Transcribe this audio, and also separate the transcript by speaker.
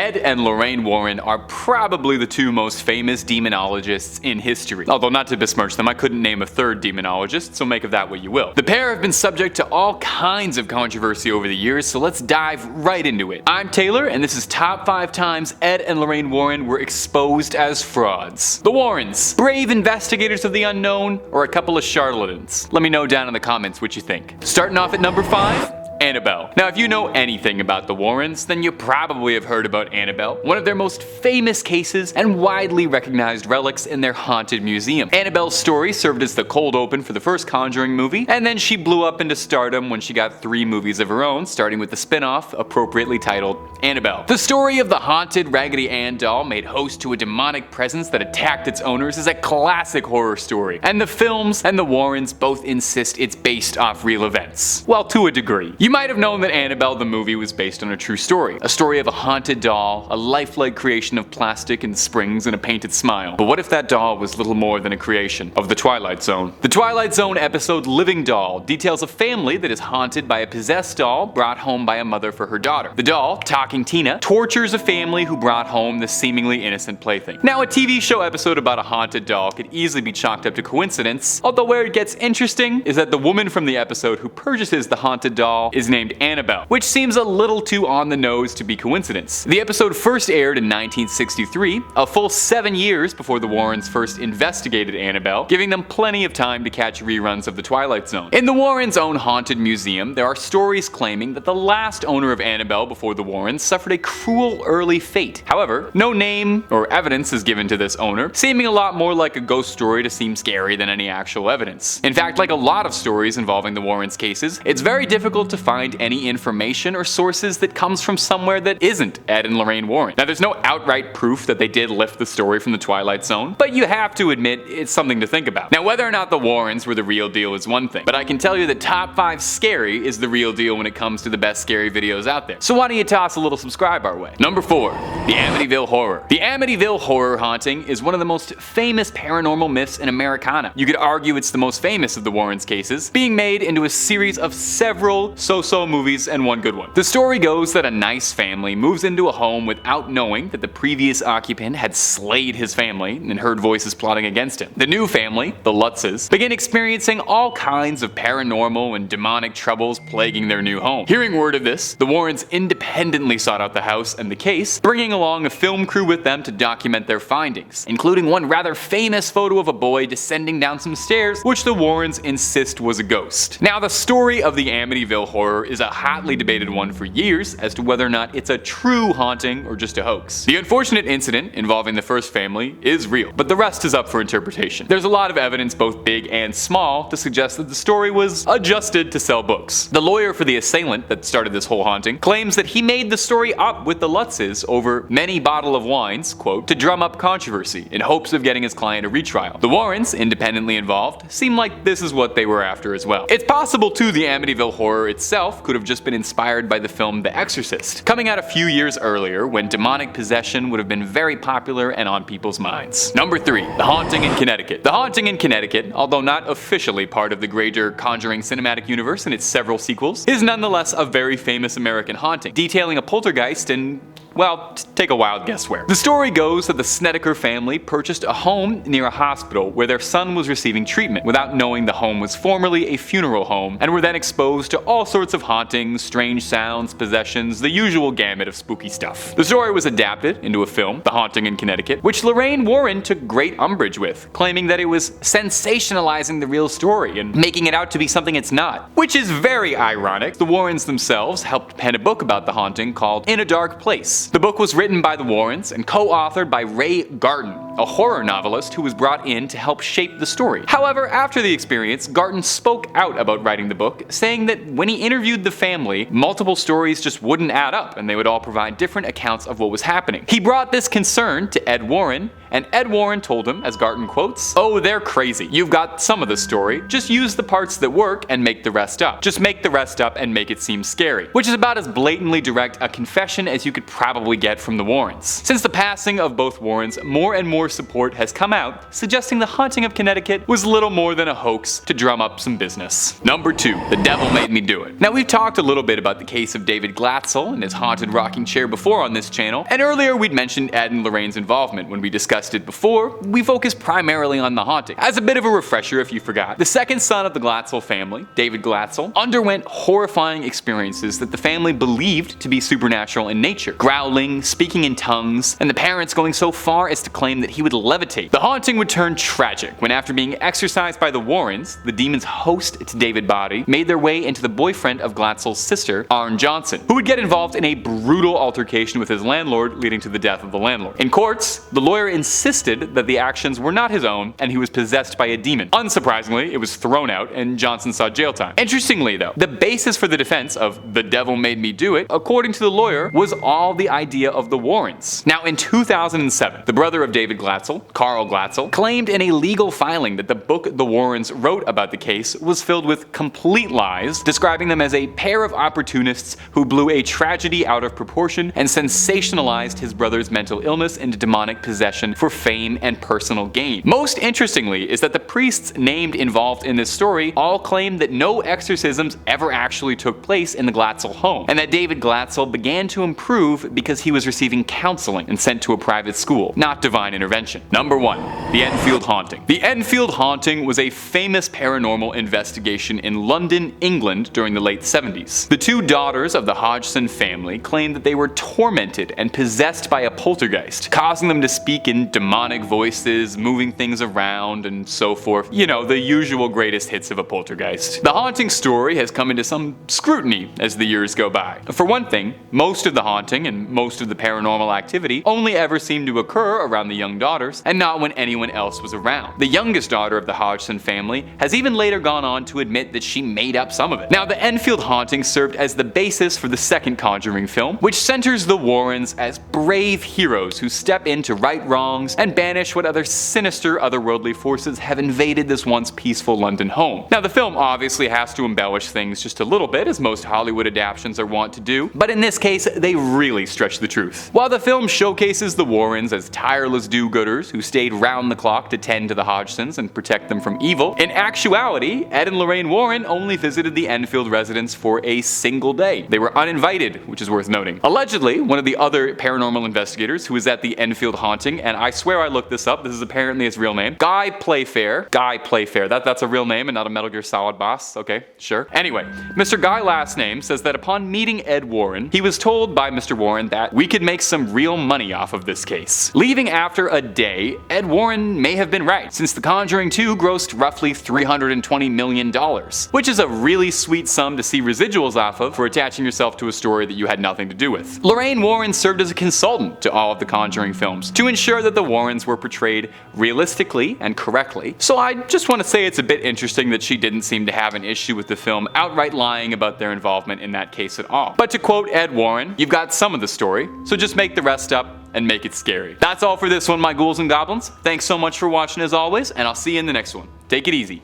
Speaker 1: Ed and Lorraine Warren are probably the two most famous demonologists in history. Although not to besmirch them, I couldn't name a third demonologist, so make of that what you will. The pair have been subject to all kinds of controversy over the years, so let's dive right into it. I'm Taylor, and this is Top 5 Times Ed and Lorraine Warren were exposed as frauds. The Warrens, brave investigators of the unknown, or a couple of charlatans? Let me know down in the comments what you think. Starting off at number 5, Annabelle. Now, if you know anything about the Warrens, then you probably have heard about Annabelle, one of their most famous cases and widely recognized relics in their haunted museum. Annabelle's story served as the cold open for the first Conjuring movie, and then she blew up into stardom when she got 3 movies of her own, starting with the spin-off appropriately titled Annabelle. The story of the haunted Raggedy Ann doll made host to a demonic presence that attacked its owners is a classic horror story, and the films and the Warrens both insist it's based off real events. Well, to a degree. You might have known that Annabelle the movie was based on a true story. A story of a haunted doll, a lifelike creation of plastic and springs and a painted smile. But what if that doll was little more than a creation of the Twilight Zone? The Twilight Zone episode Living Doll details a family that is haunted by a possessed doll brought home by a mother for her daughter. The doll, Talking Tina, tortures a family who brought home the seemingly innocent plaything. Now, a TV show episode about a haunted doll could easily be chalked up to coincidence, although where it gets interesting is that the woman from the episode who purchases the haunted doll is named Annabelle, which seems a little too on the nose to be coincidence. The episode first aired in 1963, a full 7 years before the Warrens first investigated Annabelle, giving them plenty of time to catch reruns of The Twilight Zone. In the Warrens' own haunted museum, there are stories claiming that the last owner of Annabelle before the Warrens suffered a cruel early fate. However, no name or evidence is given to this owner, seeming a lot more like a ghost story to seem scary than any actual evidence. In fact, like a lot of stories involving the Warrens cases, it's very difficult to find any information or sources that comes from somewhere that isn't Ed and Lorraine Warren. Now, there's no outright proof that they did lift the story from the Twilight Zone, but you have to admit it's something to think about. Now, whether or not the Warrens were the real deal is one thing, but I can tell you that Top 5 Scary is the real deal when it comes to the best scary videos out there. So why don't you toss a little subscribe our way? Number 4, the Amityville Horror. The Amityville Horror haunting is one of the most famous paranormal myths in Americana. You could argue it's the most famous of the Warrens cases, being made into a series of several so-so movies and one good one. The story goes that a nice family moves into a home without knowing that the previous occupant had slayed his family and heard voices plotting against him. The new family, the Lutzes, begin experiencing all kinds of paranormal and demonic troubles plaguing their new home. Hearing word of this, the Warrens independently sought out the house and the case, bringing along a film crew with them to document their findings, including one rather famous photo of a boy descending down some stairs, which the Warrens insist was a ghost. Now, the story of the Amityville Horror is a hotly debated one for years as to whether or not it's a true haunting or just a hoax. The unfortunate incident involving the first family is real, but the rest is up for interpretation. There's a lot of evidence, both big and small, to suggest that the story was adjusted to sell books. The lawyer for the assailant that started this whole haunting claims that he made the story up with the Lutzes over many bottle of wines, quote, to drum up controversy in hopes of getting his client a retrial. The Warrens, independently involved, seem like this is what they were after as well. It's possible too the Amityville Horror itself could have just been inspired by the film The Exorcist, coming out a few years earlier when demonic possession would have been very popular and on people's minds. Number 3, The Haunting in Connecticut. The Haunting in Connecticut, although not officially part of the greater Conjuring cinematic universe and its several sequels, is nonetheless a very famous American haunting, detailing a poltergeist and, well, take a wild guess where. The story goes that the Snedeker family purchased a home near a hospital where their son was receiving treatment without knowing the home was formerly a funeral home, and were then exposed to all sorts of hauntings, strange sounds, possessions, the usual gamut of spooky stuff. The story was adapted into a film, The Haunting in Connecticut, which Lorraine Warren took great umbrage with, claiming that it was sensationalizing the real story and making it out to be something it's not, which is very ironic. The Warrens themselves helped pen a book about the haunting called In a Dark Place. The book was written by the Warrens and co-authored by Ray Garton, a horror novelist who was brought in to help shape the story. However, after the experience, Garton spoke out about writing the book, saying that when he interviewed the family, multiple stories just wouldn't add up and they would all provide different accounts of what was happening. He brought this concern to Ed Warren, and Ed Warren told him, as Garton quotes, "Oh, they're crazy. You've got some of the story. Just use the parts that work and make the rest up. Just make the rest up and make it seem scary." Which is about as blatantly direct a confession as you could probably probably get from the Warrens. Since the passing of both Warrens, more and more support has come out, suggesting the haunting of Connecticut was little more than a hoax to drum up some business. Number 2. The Devil Made Me Do It. Now, we've talked a little bit about the case of David Glatzel and his haunted rocking chair before on this channel, and earlier we'd mentioned Ed and Lorraine's involvement. When we discussed it before, we focused primarily on the haunting. As a bit of a refresher if you forgot, the second son of the Glatzel family, David Glatzel, underwent horrifying experiences that the family believed to be supernatural in nature. Growling, speaking in tongues, and the parents going so far as to claim that he would levitate. The haunting would turn tragic when, after being exorcised by the Warrens, the demon's host to David's body made their way into the boyfriend of Glatzel's sister, Arn Johnson, who would get involved in a brutal altercation with his landlord, leading to the death of the landlord. In courts, the lawyer insisted that the actions were not his own and he was possessed by a demon. Unsurprisingly, it was thrown out and Johnson saw jail time. Interestingly though, the basis for the defense of "the devil made me do it," according to the lawyer, was all the idea of the Warrens. Now, in 2007, the brother of David Glatzel, Carl Glatzel, claimed in a legal filing that the book the Warrens wrote about the case was filled with complete lies, describing them as a pair of opportunists who blew a tragedy out of proportion and sensationalized his brother's mental illness into demonic possession for fame and personal gain. Most interestingly is that the priests named involved in this story all claimed that no exorcisms ever actually took place in the Glatzel home, and that David Glatzel began to improve because he was receiving counseling and sent to a private school, not divine intervention. Number 1. The Enfield Haunting. The Enfield Haunting was a famous paranormal investigation in London, England during the late 70s. The two daughters of the Hodgson family claimed that they were tormented and possessed by a poltergeist, causing them to speak in demonic voices, moving things around, and so forth. You know, the usual greatest hits of a poltergeist. The haunting story has come into some scrutiny as the years go by. For one thing, most of the haunting and most of the paranormal activity only ever seemed to occur around the young daughters, and not when anyone else was around. The youngest daughter of the Hodgson family has even later gone on to admit that she made up some of it. Now, the Enfield haunting served as the basis for the second Conjuring film, which centers the Warrens as brave heroes who step in to right wrongs and banish what other sinister otherworldly forces have invaded this once peaceful London home. Now, the film obviously has to embellish things just a little bit, as most Hollywood adaptations are wont to do, but in this case, they really stretch the truth. While the film showcases the Warrens as tireless do-gooders who stayed round the clock to tend to the Hodgsons and protect them from evil, in actuality, Ed and Lorraine Warren only visited the Enfield residence for a single day. They were uninvited, which is worth noting. Allegedly, one of the other paranormal investigators who was at the Enfield haunting, and I swear I looked this up, this is apparently his real name, Guy Playfair, that's a real name and not a Metal Gear Solid boss, okay, sure. Anyway, Mr. Guy last name says that upon meeting Ed Warren, he was told by Mr. Warren that we could make some real money off of this case. Leaving after a day, Ed Warren may have been right, since The Conjuring 2 grossed roughly $320 million, which is a really sweet sum to see residuals off of for attaching yourself to a story that you had nothing to do with. Lorraine Warren served as a consultant to all of the Conjuring films to ensure that the Warrens were portrayed realistically and correctly, so I just want to say it's a bit interesting that she didn't seem to have an issue with the film outright lying about their involvement in that case at all. But to quote Ed Warren, "You've got some of the story, so just make the rest up and make it scary." That's all for this one, my ghouls and goblins. Thanks so much for watching as always, and I'll see you in the next one. Take it easy.